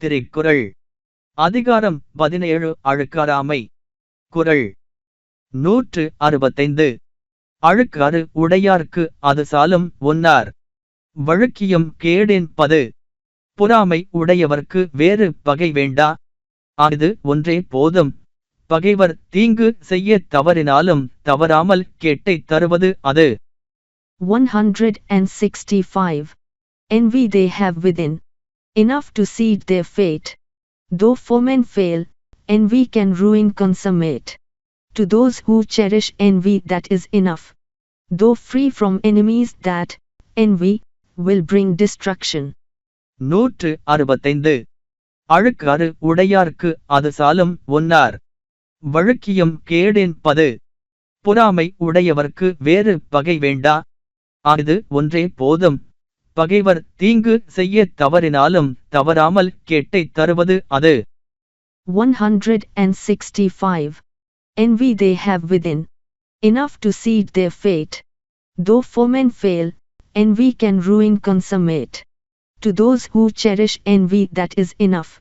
திருக்குறள் அதிகாரம் 17 அழுக்காராமை. குறள் 165. அழுக்காறு உடையார்க்கு அது சாலும் ஒன்னார் வழுக்கியும் கேடென்பது. பொறாமை உடையவர்க்கு வேறு பகை வேண்டா, அது ஒன்றே போதும். பகைவர் தீங்கு செய்ய தவறினாலும் தவறாமல் கேட்டைத் தருவது அது. 165. Envy they have within, enough to seed their fate. Though foemen fail, envy can ruin consummate. To those who cherish envy that is enough. Though free from enemies that envy will bring destruction. 165. அழுக்காறு உடையார்க்கு அது சாலும் ஒன்னார் வழுக்கியும் கேடென்பது. பொறாமை உடையவர்க்கு வேறு பகை வேண்டா, அது ஒன்றே போதும். பகைவர் தீங்கு செய்ய தவறினாலும் தவறாமல் கேட்டைத் தருவது அது. 165. Envy they have within, enough to seed their fate. Though foemen fail, envy can ruin consummate. To those who cherish envy that is enough.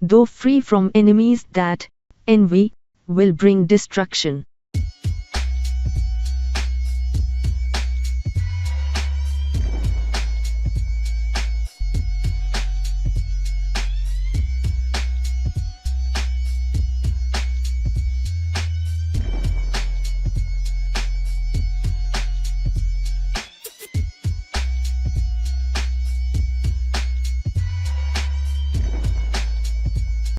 Though free from enemies that envy will bring destruction.